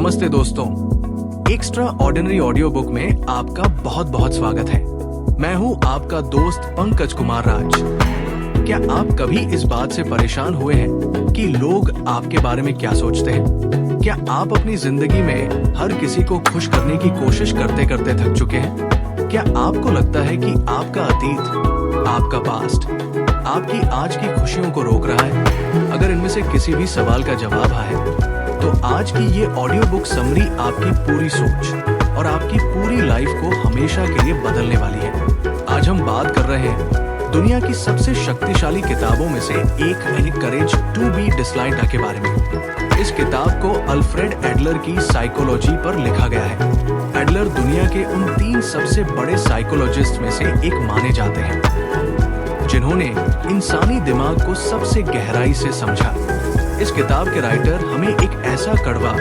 नमस्ते दोस्तों, extra ordinary audio book में आपका बहुत बहुत स्वागत है। मैं हूं आपका दोस्त पंकज कुमार राज। क्या आप कभी इस बात से परेशान हुए हैं कि लोग आपके बारे में क्या सोचते हैं? क्या आप अपनी जिंदगी में हर किसी को खुश करने की कोशिश करते करते थक चुके हैं? क्या आपको लगता है कि आपका अतीत, आपका पास्ट, आपकी आज की खुशियों को रोक रहा है? अगर इनमें से किसी भी सवाल का जवाब है तो आज की ये ऑडियो बुक समरी आपकी पूरी सोच और आपकी पूरी लाइफ को हमेशा के लिए बदलने वाली है। आज हम बात कर रहे हैं दुनिया की सबसे शक्तिशाली किताबों में से एक यानी करेज टू बी डिसलाइक्ड के बारे में। इस किताब को अल्फ्रेड एडलर की साइकोलॉजी पर लिखा गया है। एडलर दुनिया के उन 3 सबसे बड़े साइकोलॉजिस्ट में से एक माने जाते हैं जिन्होंने इंसानी दिमाग को सबसे गहराई से समझा। इस किताब के राइटर हमें एक ऐसा कड़वा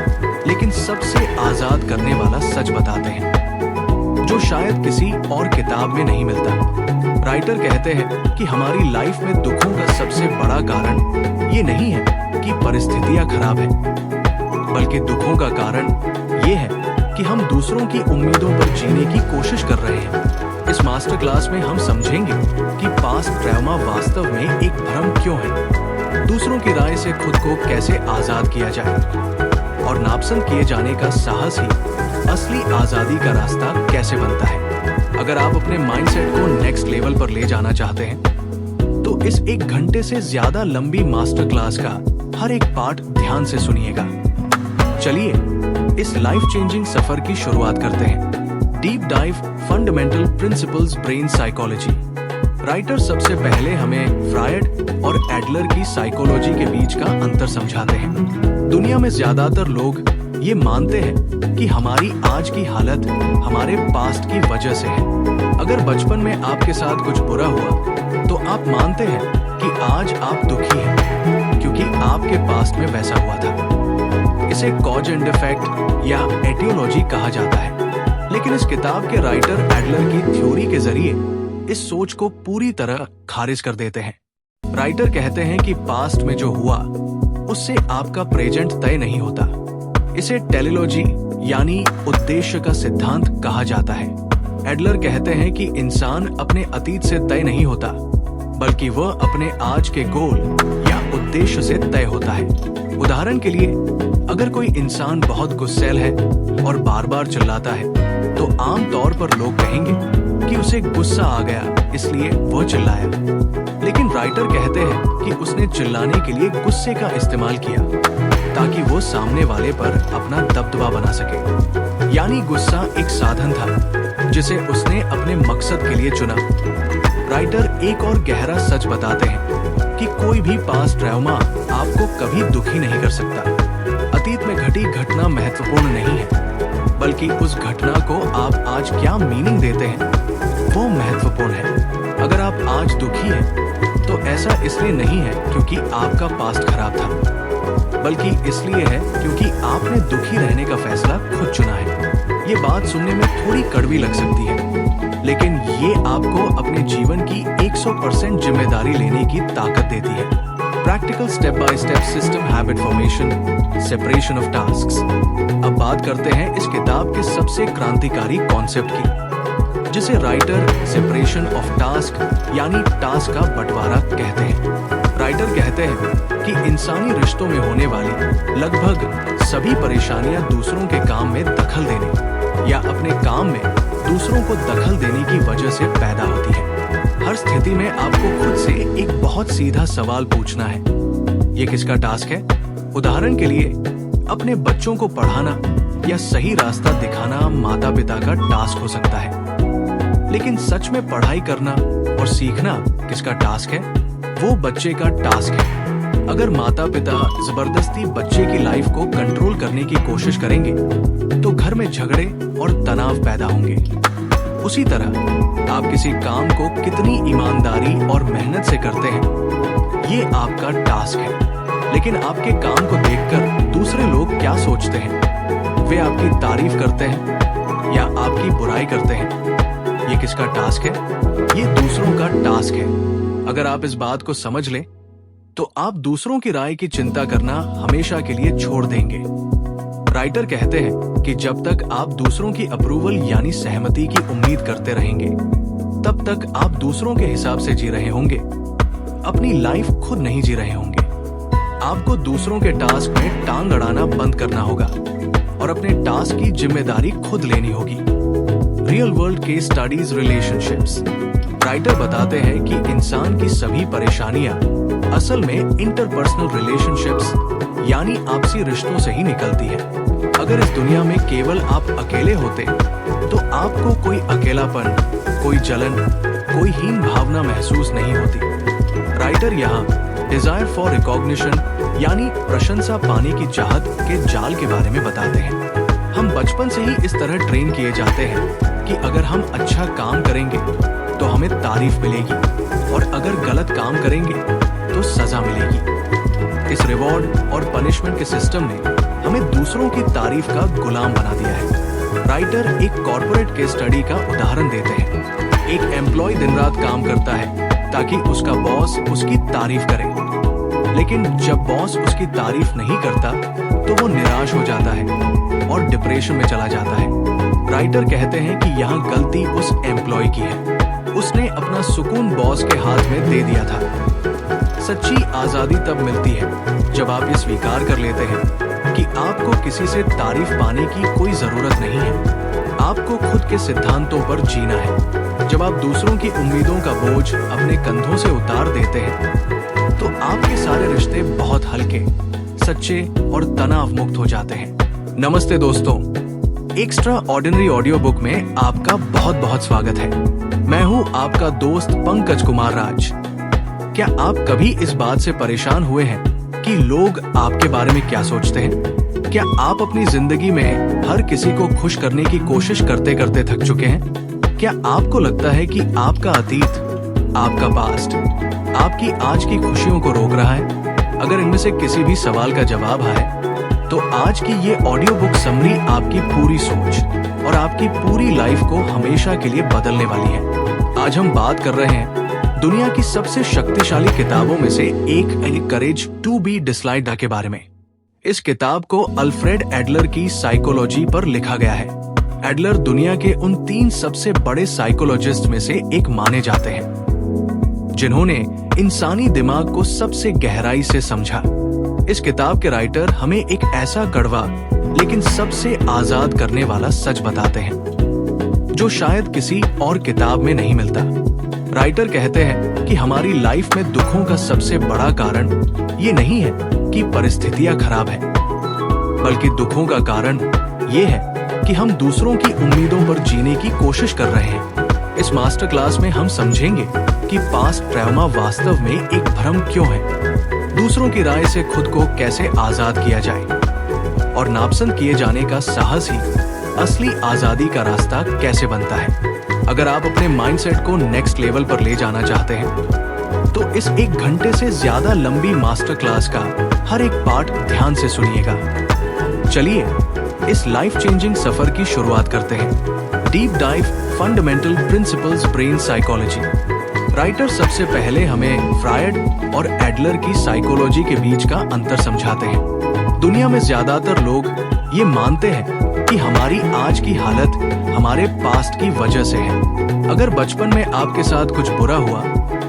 लेकिन सबसे आजाद करने वाला सच बताते हैं जो शायद किसी और किताब में नहीं मिलता। राइटर कहते हैं कि हमारी लाइफ में दुखों का सबसे बड़ा कारण ये नहीं है कि परिस्थितियां खराब है, बल्कि दुखों का कारण ये है कि हम दूसरों की उम्मीदों पर जीने की कोशिश कर रहे हैं। इस मास्टर क्लास में हम समझेंगे कि पास्ट ट्रॉमा वास्तव में एक भ्रम क्यों है, दूसरों की राय से खुद को कैसे आजाद किया जाए और नापसंद किए जाने का साहस ही असली आजादी का रास्ता कैसे बनता है। अगर आप अपने माइंडसेट को नेक्स्ट लेवल पर ले जाना चाहते हैं तो इस 1 घंटे से ज्यादा लंबी मास्टर क्लास का हर एक पार्ट ध्यान से सुनिएगा। चलिए इस लाइफ चेंजिंग सफर की शुरुआत करते हैं। Deep dive fundamental principles brain psychology. Writer सबसे पहले हमें फ्रायड और एडलर की साइकोलॉजी के बीच का अंतर समझाते हैं। दुनिया में ज्यादातर लोग ये मानते हैं कि हमारी आज की हालत हमारे पास्ट की वजह से है। अगर बचपन में आपके साथ कुछ बुरा हुआ तो आप मानते हैं कि आज आप दुखी हैं क्योंकि आपके पास्ट में वैसा हुआ था। इसे कॉज एंड इफेक्ट या एटियोलॉजी कहा जाता है। लेकिन इस किताब के राइटर एडलर की थ्योरी के जरिए इस सोच को पूरी तरह खारिज कर देते हैं। राइटर कहते हैं कि पास्ट में जो हुआ उससे आपका प्रेजेंट तय नहीं होता। इसे टेलीलॉजी यानी उद्देश्य का सिद्धांत कहा जाता है। एडलर कहते हैं कि इंसान अपने अतीत से तय नहीं होता, बल्कि वह अपने आज के गोल या उद्देश्य से तय होता है। उदाहरण के लिए, अगर कोई इंसान बहुत गुस्सैल है और बार बार चिल्लाता है तो आम तौर पर लोग कहेंगे कि उसे गुस्सा आ गया इसलिए वह चिल्लाया। लेकिन राइटर कहते हैं कि उसने चिल्लाने के लिए गुस्से का इस्तेमाल किया ताकि वो सामने वाले पर अपना दबदबा बना सके। यानी गुस्सा एक साधन था जिसे उसने अपने मकसद के लिए चुना। राइटर एक और गहरा सच बताते हैं कि कोई भी पास्ट ट्रॉमा आपको कभी दुखी नहीं कर सकता। अतीत में घटी घटना महत्वपूर्ण नहीं है, बल्कि उस घटना को आप आज क्या मीनिंग देते हैं वो महत्वपूर्ण है। अगर आप आज दुखी हैं तो ऐसा इसलिए नहीं है क्योंकि आपका पास्ट खराब था, बल्कि इसलिए है क्योंकि आपने दुखी रहने का फैसला खुद चुना है। ये बात सुनने में थोड़ी कड़वी लग सकती है, लेकिन ये आपको अपने जीवन की 100% जिम्मेदारी लेने की ताकत देती है। Practical step by step system habit formation, separation of tasks. अब बात करते हैं इस किताब के सबसे क्रांतिकारी कॉन्सेप्ट की, जिसे राइटर सेपरेशन ऑफ टास्क यानी टास्क का बंटवारा कहते हैं। राइटर कहते हैं कि इंसानी रिश्तों में होने वाली लगभग सभी परेशानियां दूसरों के काम में दखल देने या अपने काम में दूसरों को दखल देने की वजह से पैदा होती है। हर स्थिति में आपको खुद से एक बहुत सीधा सवाल पूछना है, ये किसका टास्क है? उदाहरण के लिए, अपने बच्चों को पढ़ाना या सही रास्ता दिखाना माता पिता का टास्क हो सकता है, लेकिन सच में पढ़ाई करना और सीखना किसका टास्क है? वो बच्चे का टास्क है। अगर माता पिता जबरदस्ती बच्चे की लाइफ को कंट्रोल करने की कोशिश करेंगे तो घर में झगड़े और तनाव पैदा होंगे। उसी तरह आप किसी काम को कितनी ईमानदारी और मेहनत से करते हैं ये आपका टास्क है। लेकिन आपके काम को देखकर दूसरे लोग क्या सोचते हैं? वे आपकी तारीफ करते हैं या आपकी बुराई करते हैं? ये किसका टास्क है? ये दूसरों का टास्क है। अगर आप इस बात को समझ लें तो आप दूसरों की राय की चिंता करना हमेशा के लिए छोड़ देंगे। राइटर कहते हैं कि जब तक आप दूसरों की अप्रूवल यानी सहमति की उम्मीद करते रहेंगे, तब तक आप दूसरों के हिसाब से जी रहे होंगे, अपनी लाइफ खुद नहीं जी रहे होंगे। आपको दूसरों के टास्क में टांग अड़ाना बंद करना होगा और अपने टास्क की जिम्मेदारी खुद लेनी होगी। Real world case studies relationships. Writer बताते हैं कि इंसान की सभी परेशानियां असल में इंटरपर्सनल रिलेशनशिप्स यानी आपसी रिश्तों से ही निकलती है। अगर इस दुनिया में केवल आप अकेले होते तो आपको कोई अकेलापन, कोई जलन, कोई हीन भावना महसूस नहीं होती। राइटर यहाँ डिजायर फॉर रिकॉग्निशन यानी प्रशंसा पाने की चाहत के जाल के बारे में बताते हैं। हम बचपन से ही इस तरह ट्रेन किए जाते हैं कि अगर हम अच्छा काम करेंगे तो हमें तारीफ मिलेगी और अगर गलत काम करेंगे तो सजा मिलेगी। इस रिवॉर्ड और पनिशमेंट के सिस्टम ने हमें दूसरों की तारीफ का गुलाम बना दिया है। राइटर एक कॉर्पोरेट केस स्टडी का उदाहरण देते हैं। एक एम्प्लॉय दिन रात काम करता है ताकि उसका बॉस उसकी तारीफ करे, लेकिन जब बॉस उसकी तारीफ नहीं करता तो वो निराश हो जाता है और डिप्रेशन में चला जाता है। राइटर कहते हैं कि यहाँ गलती उस एम्प्लॉय की है, उसने अपना सुकून बॉस के हाथ में दे दिया था। सच्ची आजादी तब मिलती है जब आप ये स्वीकार कर लेते हैं कि आपको किसी से तारीफ पाने की कोई जरूरत नहीं है। आपको खुद के सिद्धांतों पर जीना है। जब आप दूसरों की उम्मीदों का बोझ अपने कंधों से उतार देते हैं तो आपके सारे रिश्ते बहुत हल्के, सच्चे और तनाव मुक्त हो जाते हैं। नमस्ते दोस्तों, एक्स्ट्रा ऑर्डिनरी ऑडियो बुक में आपका बहुत बहुत स्वागत है। मैं हूं आपका दोस्त पंकज कुमार राज। क्या आप कभी इस बात से परेशान हुए हैं कि लोग आपके बारे में क्या सोचते हैं? क्या आप अपनी जिंदगी में हर किसी को खुश करने की कोशिश करते करते थक चुके हैं? क्या आपको लगता है कि आपका अतीत, आपका पास्ट, आपकी आज की खुशियों को रोक रहा है? अगर इनमें से किसी भी सवाल का जवाब है तो आज की ये ऑडियो बुक समरी आपकी पूरी सोच और आपकी पूरी लाइफ को हमेशा के लिए बदलने वाली है। आज हम बात कर रहे हैं दुनिया की सबसे शक्तिशाली किताबों में से एक करेज टू बी डिसलाइक्ड के बारे में। इस किताब को अल्फ्रेड एडलर की साइकोलॉजी पर लिखा गया है। एडलर दुनिया के उन 3 सबसे बड़े साइकोलॉजिस्ट में से एक माने जाते हैं जिन्होंने इंसानी दिमाग को सबसे गहराई से समझा। इस किताब के राइटर हमें एक ऐसा कड़वा लेकिन सबसे आजाद करने वाला सच बताते हैं जो शायद किसी और किताब में नहीं मिलता। राइटर कहते हैं कि हमारी लाइफ में दुखों का सबसे बड़ा कारण ये नहीं है कि परिस्थितियां खराब है, बल्कि दुखों का कारण ये है कि हम दूसरों की उम्मीदों पर जीने की कोशिश कर रहे हैं। इस मास्टर क्लास में हम समझेंगे कि पास्ट ट्रॉमा वास्तव में एक भ्रम क्यों है, दूसरों की राय से खुद को कैसे आजाद किया जाए और नापसंद किए जाने का साहस ही असली आजादी का रास्ता कैसे बनता है। अगर आप अपने माइंडसेट को नेक्स्ट लेवल पर ले जाना चाहते हैं तो इस 1 घंटे से ज्यादा लंबी मास्टर क्लास का हर एक पार्ट ध्यान से सुनिएगा। चलिए इस लाइफ चेंजिंग सफर की शुरुआत करते हैं। Deep dive fundamental principles brain psychology. Writer सबसे पहले हमें फ्रायड और एडलर की साइकोलॉजी के बीच का अंतर समझाते हैं। दुनिया में ज्यादातर लोग ये मानते हैं कि हमारी आज की हालत हमारे पास्ट की वजह से है। अगर बचपन में आपके साथ कुछ बुरा हुआ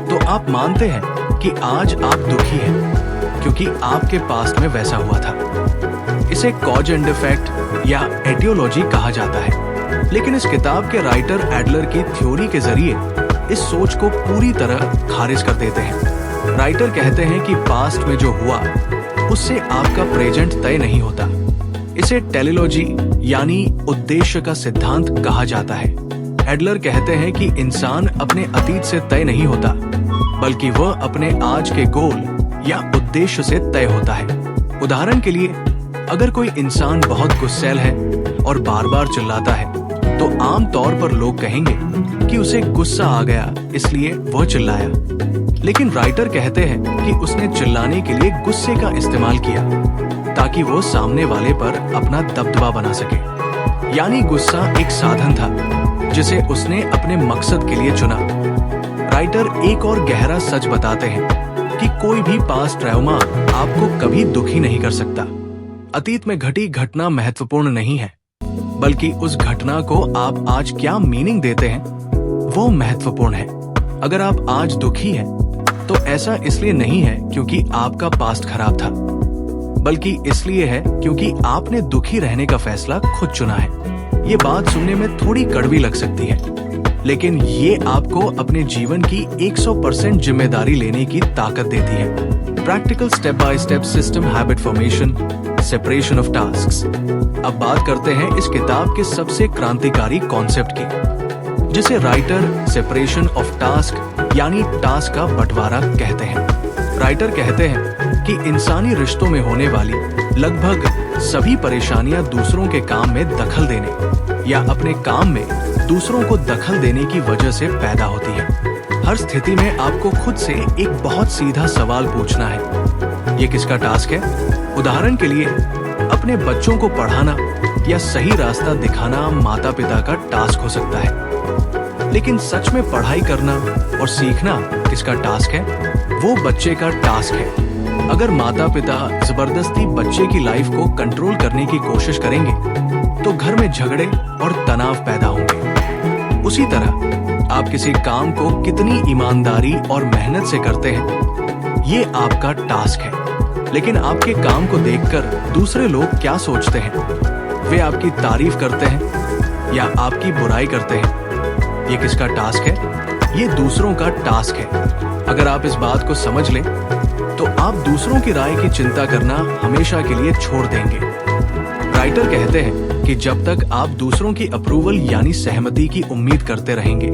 तो आप मानते हैं कि आज आप दुखी हैं क्योंकि आपके पास्ट में वैसा हुआ था। इसे कॉज एंड इफेक्ट या एटियोलॉजी कहा जाता है। लेकिन इस किताब के राइटर एडलर की थ्योरी के जरिए इस सोच को पूरी तरह खारिज कर देते हैं। राइटर कहते हैं कि पास्ट में जो हुआ उससे आपका प्रेजेंट तय नहीं होता। इसे टेलीलॉजी यानी उद्देश्य का सिद्धांत कहा जाता है। एडलर कहते हैं कि इंसान अपने अतीत से तय नहीं होता, बल्कि वह अपने आज के गोल या उद्देश्य से तय होता है। उदाहरण के लिए, अगर कोई इंसान बहुत गुस्सैल है और बार बार चिल्लाता है तो आम तौर पर लोग कहेंगे कि उसे गुस्सा आ गया इसलिए वह चिल्लाया। लेकिन राइटर कहते हैं कि उसने चिल्लाने के लिए गुस्से का इस्तेमाल किया ताकि वो सामने वाले पर अपना दबदबा बना सके। यानी गुस्सा एक साधन था जिसे उसने अपने मकसद के लिए चुना। राइटर एक और गहरा सच बताते हैं कि कोई भी पास्ट ट्रॉमा आपको कभी दुखी नहीं कर सकता। अतीत में घटी घटना महत्वपूर्ण नहीं है, बल्कि उस घटना को आप आज क्या मीनिंग देते हैं वो महत्वपूर्ण है। अगर आप आज दुखी हैं, तो ऐसा इसलिए नहीं है क्योंकि आपका पास्ट खराब था, बल्कि इसलिए है क्योंकि आपने दुखी रहने का फैसला खुद चुना है। ये बात सुनने में थोड़ी कड़वी लग सकती है, लेकिन ये आपको अपने जीवन की 100% जिम्मेदारी लेने की ताकत देती है। Practical step by step system habit formation, separation of tasks. अब बात करते हैं इस किताब के सबसे क्रांतिकारी कॉन्सेप्ट की, जिसे राइटर सेपरेशन ऑफ टास्क यानी टास्क का बंटवारा कहते हैं। राइटर कहते हैं कि इंसानी रिश्तों में होने वाली लगभग सभी परेशानियां दूसरों के काम में दखल देने या अपने काम में दूसरों को दखल देने की वजह से पैदा होती है। हर स्थिति में आपको खुद से एक बहुत सीधा सवाल पूछना है, ये किसका टास्क है? उदाहरण के लिए, अपने बच्चों को पढ़ाना या सही रास्ता दिखाना माता पिता का टास्क हो सकता है, लेकिन सच में पढ़ाई करना और सीखना किसका टास्क है? वो बच्चे का टास्क है। अगर माता पिता जबरदस्ती बच्चे की लाइफ को कंट्रोल करने की कोशिश करेंगे, तो घर में झगड़े और तनाव पैदा होंगे। उसी तरह आप किसी काम को कितनी ईमानदारी और मेहनत से करते हैं, ये आपका टास्क है। लेकिन आपके काम को देखकर दूसरे लोग क्या सोचते हैं? वे आपकी तारीफ करते हैं या आपकी बुराई करते हैं? ये किसका टास्क है? ये दूसरों का टास्क है। अगर आप इस बात को समझ लें, तो आप दूसरों की राय की चिंता करना हमेशा के लिए छोड़ देंगे। राइटर कहते हैं कि जब तक आप दूसरों की अप्रूवल यानी सहमति की उम्मीद करते रहेंगे,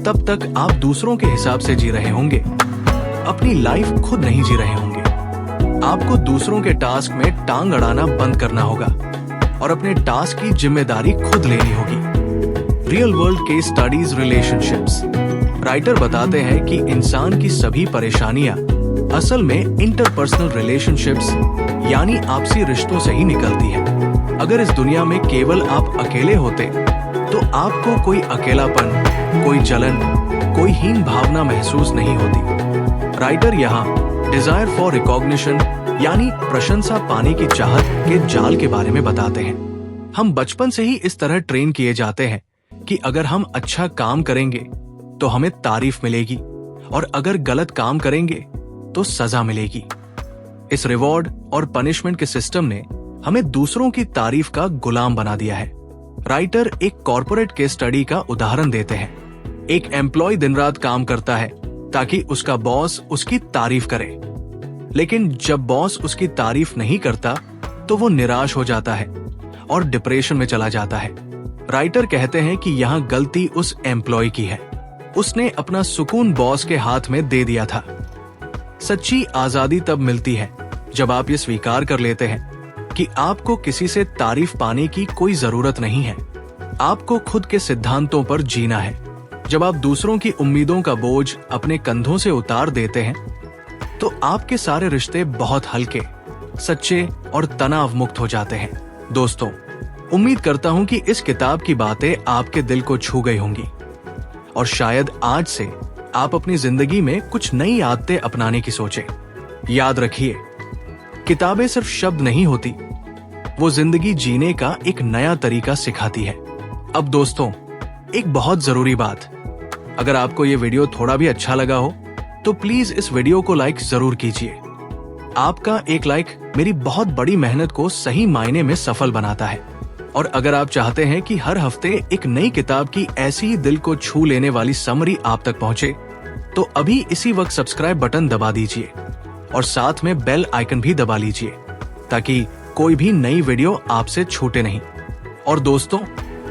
तब तक आप दूसरों के हिसाब से जी रहे होंगे, अपनी लाइफ खुद नहीं जी रहे होंगे। आपको दूसरों के टास्क में टांग अड़ाना बंद करना होगा और अपने टास्क की जिम्मेदारी खुद लेनी होगी। Real world case studies relationships. Writer बताते हैं कि इंसान की सभी परेशानियां असल में इंटरपर्सनल रिलेशनशिप्स यानी आपसी रिश्तों से ही निकलती है। अगर इस दुनिया में केवल आप अकेले होते, तो आपको कोई अकेलापन, कोई जलन, कोई हीन भावना महसूस नहीं होती। राइटर यहाँ डिजायर फॉर रिकॉग्निशन यानी प्रशंसा पाने की चाहत के जाल के बारे में बताते हैं। हम बचपन से ही इस तरह ट्रेन किए जाते हैं कि अगर हम अच्छा काम करेंगे तो हमें तारीफ मिलेगी, और अगर गलत काम करेंगे तो सजा मिलेगी। इस रिवॉर्ड और पनिशमेंट के सिस्टम ने हमें दूसरों की तारीफ का गुलाम बना दिया है। राइटर एक कॉर्पोरेट केस स्टडी का उदाहरण देते हैं। एक एम्प्लॉय दिन रात काम करता है ताकि उसका बॉस उसकी तारीफ करे, लेकिन जब बॉस उसकी तारीफ नहीं करता तो वो निराश हो जाता है और डिप्रेशन में चला जाता है। राइटर कहते हैं कि यहाँ गलती उस एम्प्लॉय की है, उसने अपना सुकून बॉस के हाथ में दे दिया था। सच्ची आजादी तब मिलती है जब आप ये स्वीकार कर लेते हैं कि आपको किसी से तारीफ पाने की कोई जरूरत नहीं है। आपको खुद के सिद्धांतों पर जीना है। जब आप दूसरों की उम्मीदों का बोझ अपने कंधों से उतार देते हैं, तो आपके सारे रिश्ते बहुत हल्के, सच्चे और तनाव मुक्त हो जाते हैं। दोस्तों, उम्मीद करता हूं कि इस किताब की बातें आपके दिल को छू गई होंगी, और शायद आज से आप अपनी जिंदगी में कुछ नई आदतें अपनाने की सोचें। याद रखिए, किताबें सिर्फ शब्द नहीं होती, वो जिंदगी जीने का एक नया तरीका सिखाती है। अब दोस्तों, एक बहुत जरूरी बात, अगर आपको ये वीडियो थोड़ा भी अच्छा लगा हो, तो प्लीज इस वीडियो को लाइक जरूर कीजिए। आपका एक लाइक मेरी बहुत बड़ी मेहनत को सही मायने में सफल बनाता है। और अगर आप चाहते हैं कि हर हफ्ते एक नई किताब की ऐसी ही दिल को छू लेने वाली समरी आप तक पहुंचे, तो अभी इसी वक्त सब्सक्राइब बटन दबा दीजिए और साथ में बेल आइकन भी दबा लीजिए, ताकि कोई भी नई वीडियो आपसे छूटे नहीं। और दोस्तों,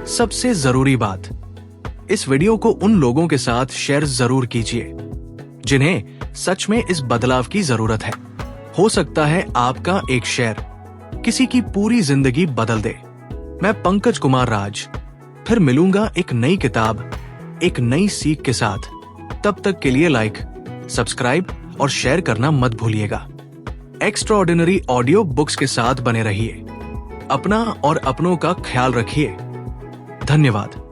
सबसे जरूरी बात, इस वीडियो को उन लोगों के साथ शेयर जरूर कीजिए जिन्हें सच में इस बदलाव की जरूरत है। हो सकता है आपका एक शेयर किसी की पूरी जिंदगी बदल दे। मैं पंकज कुमार राज फिर मिलूंगा एक नई किताब, एक नई सीख के साथ। तब तक के लिए लाइक, सब्सक्राइब और शेयर करना मत भूलिएगा। एक्स्ट्राऑर्डिनरी ऑडियो बुक्स के साथ बने रहिए। अपना और अपनों का ख्याल रखिए। धन्यवाद।